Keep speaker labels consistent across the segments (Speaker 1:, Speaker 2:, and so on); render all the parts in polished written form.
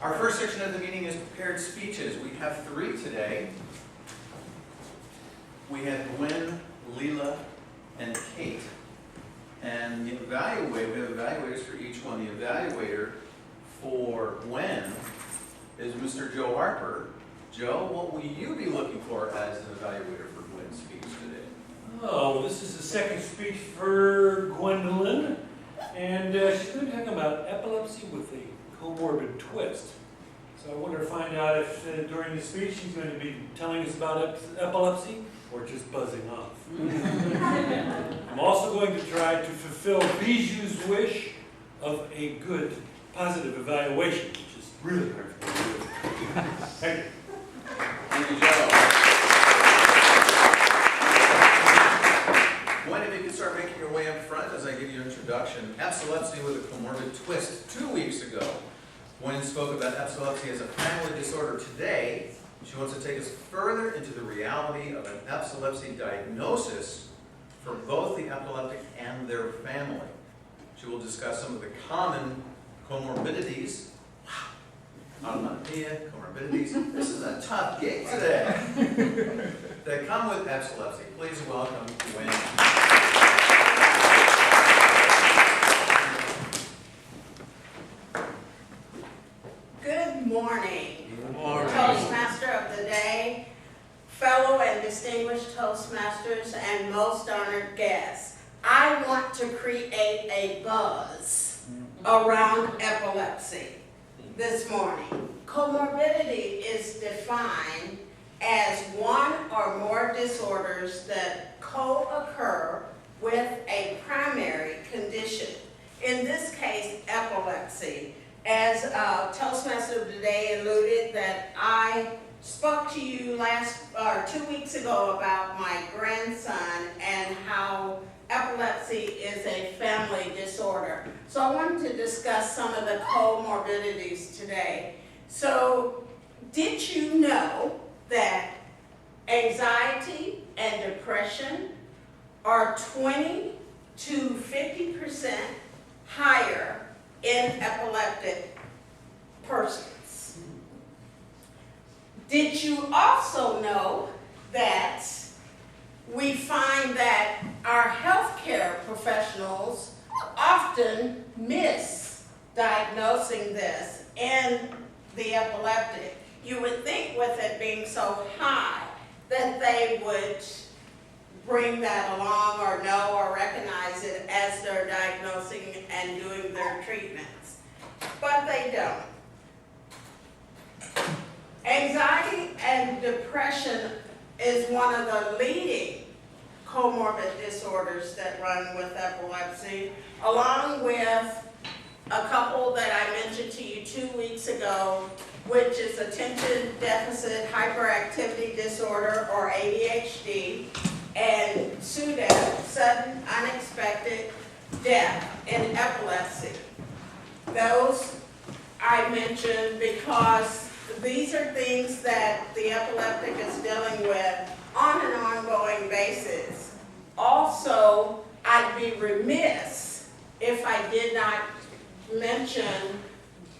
Speaker 1: Our first section of the meeting is prepared speeches. We have 3 today. We have Gwen, Leela, and Kate. And the we have evaluators for each one. The evaluator for Gwen is Mr. Joe Harper. Joe, what will you be looking for as an evaluator for Gwen's speech today?
Speaker 2: Oh, this is the second speech for Gwendolyn, and she's going to talk about epilepsy with a comorbid twist. So I want her to find out if during the speech she's going to be telling us about epilepsy or just buzzing off. I'm also going to try to fulfill Bijou's wish of a good, positive evaluation, which is really hard for me to do. Thank you.
Speaker 1: Thank you, Joe. Gwen, if you could start making your way up front as I give you an introduction. Epilepsy with a comorbid twist. 2 weeks ago, Gwen spoke about epilepsy as a family disorder. Today, she wants to take us further into the reality of an epilepsy diagnosis for both the epileptic and their family. She will discuss some of the common comorbidities. Onomatopoeia, comorbidities. This is a tough gig today. That come with epilepsy. Please welcome Gwen.
Speaker 3: Good morning.
Speaker 1: Good morning.
Speaker 3: Toastmaster of the day, fellow and distinguished Toastmasters, and most honored guests. I want to create a buzz around epilepsy this morning. Comorbidity is defined as one or more disorders that co-occur with a primary condition. In this case, epilepsy. As Toastmaster of the Day alluded, that I spoke to you 2 weeks ago about my grandson and how epilepsy is a family disorder. So I wanted to discuss some of the comorbidities today. So, did you know that anxiety and depression are 20 to 50% higher in epileptic persons? Did you also know that we find that our healthcare professionals often miss diagnosing this in the epileptic? You would think with it being so high that they would bring that along or know or recognize it as they're diagnosing and doing their treatments. But they don't. Anxiety and depression is one of the leading comorbid disorders that run with epilepsy, along with a couple that I mentioned to you 2 weeks ago, which is attention deficit hyperactivity disorder, or ADHD, and SUDEP, sudden unexpected death in epilepsy. Those I mentioned because these are things that the epileptic is dealing with on an ongoing basis. Also, I'd be remiss if I did not mention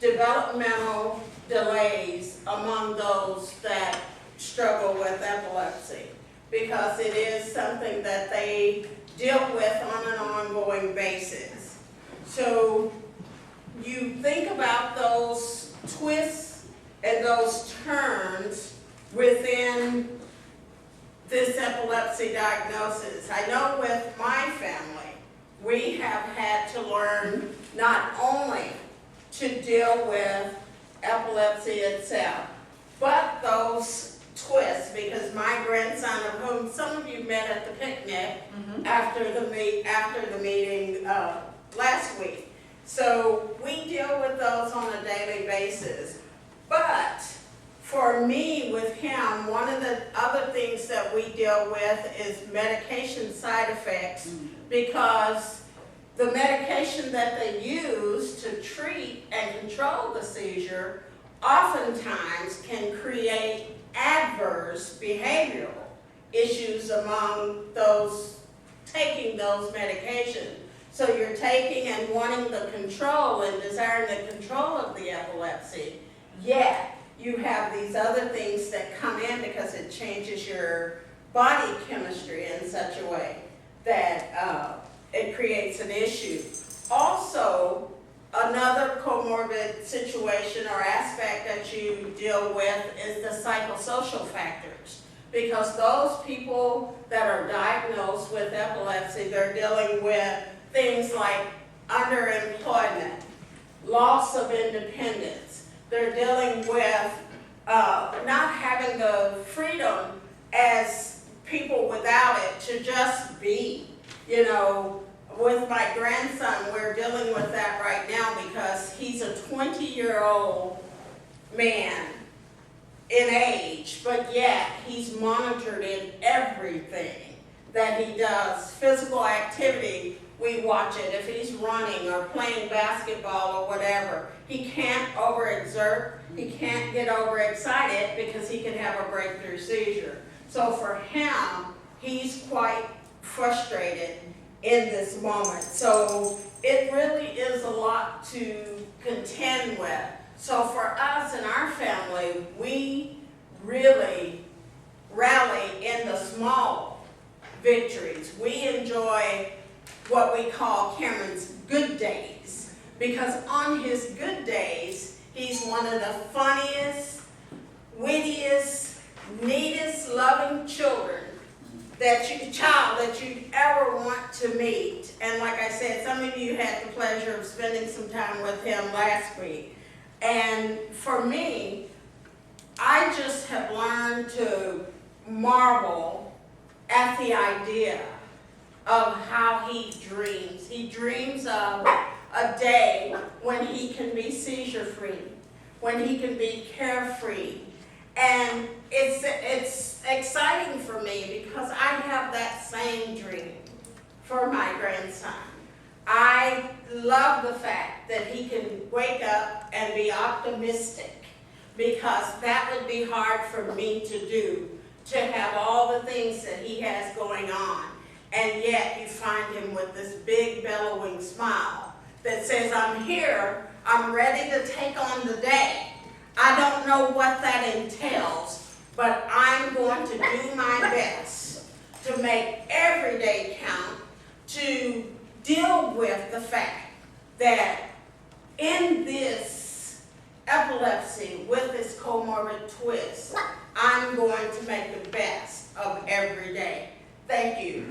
Speaker 3: developmental delays among those that struggle with epilepsy, because it is something that they deal with on an ongoing basis. So you think about those twists and those turns within this epilepsy diagnosis. I know with my family, we have had to learn not only to deal with epilepsy itself, but those twists, because my grandson, of whom some of you met at the picnic after the meeting last week. So we deal with those on a daily basis. But for me, with him, one of the other things that we deal with is medication side effects, because the medication that they use to treat and control the seizure oftentimes can create adverse behavioral issues among those taking those medications. So you're taking and wanting the control and desiring the control of the epilepsy, yet you have these other things that come in because it changes your body chemistry in such a way that it creates an issue. Also, another comorbid situation or aspect that you deal with is the psychosocial factors. Because those people that are diagnosed with epilepsy, they're dealing with things like underemployment, loss of independence. They're dealing with not having the freedom as people without it to just be. You know, with my grandson, we're dealing with that right now because he's a 20-year-old man in age, but yet he's monitored in everything that he does. Physical activity, we watch it. If he's running or playing basketball or whatever, he can't overexert, he can't get overexcited because he can have a breakthrough seizure. So for him, he's quite frustrated in this moment. So it really is a lot to contend with. So for us and our family, we really rally in the small victories. We enjoy what we call Cameron's good days, because on his good days, he's one of the funniest, wittiest, neatest, loving children that you'd ever want to meet. And like I said, some of you had the pleasure of spending some time with him last week. And for me, I just have learned to marvel at the idea of how he dreams. He dreams of a day when he can be seizure-free, when he can be carefree. And it's exciting for me because I have that same dream for my grandson. I love the fact that he can wake up and be optimistic, because that would be hard for me to do, to have all the things that he has going on. And yet you find him with this big bellowing smile that says, I'm here, I'm ready to take on the day. I don't know what that entails, but I'm going to do my best to make every day count, to deal with the fact that in this epilepsy, with this comorbid twist, I'm going to make the best of every day. Thank you.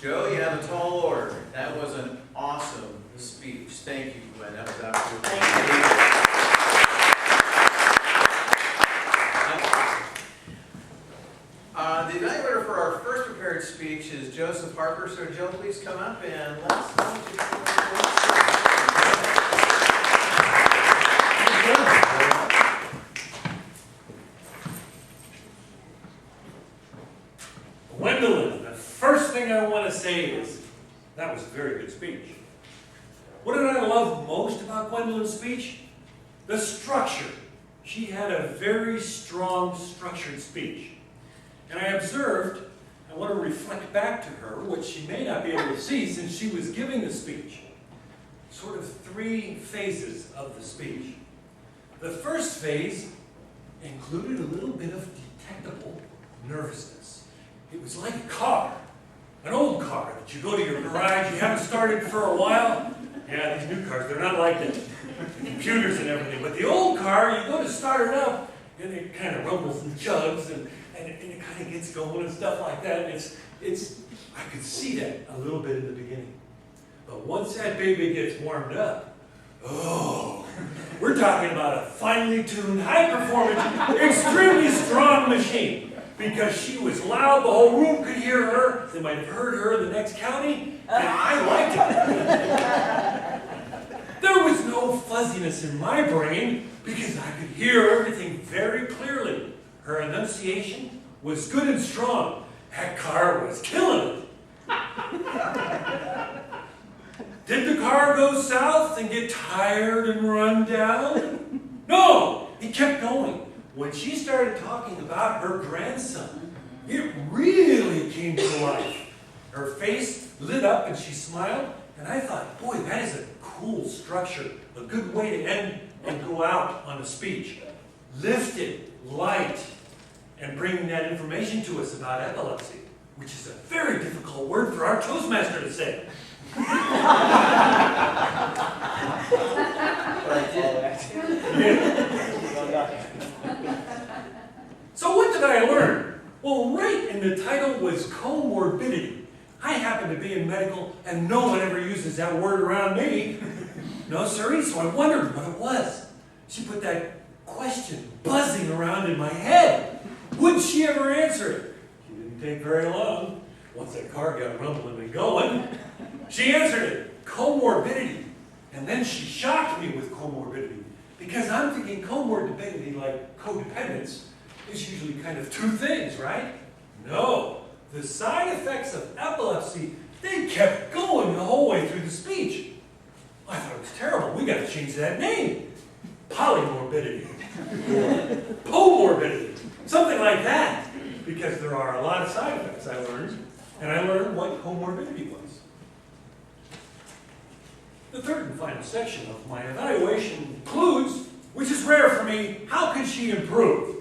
Speaker 1: Joe, you have a tall order. That was an awesome speech. Thank you, Gwen. That was absolutely amazing. The evaluator for our first prepared speech is Joseph Harper. So Joe, please come up and let's know.
Speaker 2: Gwendolyn, the first thing I want to say is, that was a very good speech. What did I love most about Gwendolyn's speech? The structure. She had a very strong, structured speech. And I observed, I want to reflect back to her, what she may not be able to see since she was giving the speech. Sort of three phases of the speech. The first phase included a little bit of detectable nervousness. It was like a car, an old car that you go to your garage, you haven't started for a while. Yeah, these new cars, they're not like that. Computers and everything. But the old car, you go to start it up, and it kind of rumbles and chugs, and it kind of gets going and stuff like that. And I could see that a little bit in the beginning. But once that baby gets warmed up, oh, we're talking about a finely tuned, high-performance, extremely strong machine. Because she was loud, the whole room could hear her. They might have heard her in the next county, and I liked it. There was no fuzziness in my brain because I could hear everything very clearly. Her enunciation was good and strong. That car was killing it. Did the car go south and get tired and run down? No, it kept going. When she started talking about her grandson, It really came to life. Her face lit up and she smiled, and I thought, boy, that is a cool structure, a good way to end and go out on a speech. Lifted, light, and bringing that information to us about epilepsy, which is a very difficult word for our Toastmaster to say.
Speaker 1: But I did.
Speaker 2: So what did I learn? Well, right in the title was comorbidity. I happen to be in medical, and no one ever uses that word around me. No, sirree, so I wondered what it was. She put that question buzzing around in my head. Would she ever answer it? She didn't take very long. Once that car got rumbling and going, she answered it, comorbidity. And then she shocked me with comorbidity, because I'm thinking comorbidity, like codependence, is usually kind of two things, right? No, the side effects of epilepsy, they kept going the whole way through the speech. I thought it was terrible. We got to change that name. Polymorbidity. Comorbidity. Something like that. Because there are a lot of side effects, I learned. And I learned what comorbidity was. The third and final section of my evaluation includes, which is rare for me, how could she improve?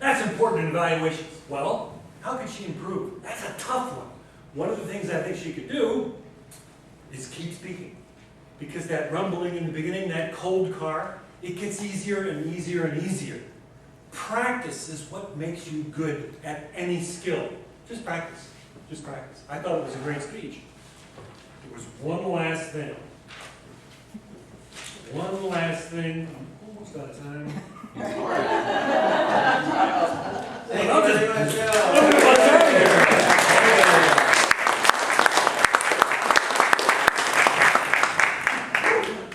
Speaker 2: That's important in evaluations. Well, how could she improve? That's a tough one. One of the things I think she could do is keep speaking. Because that rumbling in the beginning, that cold car, it gets easier and easier and easier. Practice is what makes you good at any skill. Just practice. Just practice. I thought it was a great speech. There was one last thing. One last thing. I'm almost out of time.
Speaker 1: Thank you very much, Joe.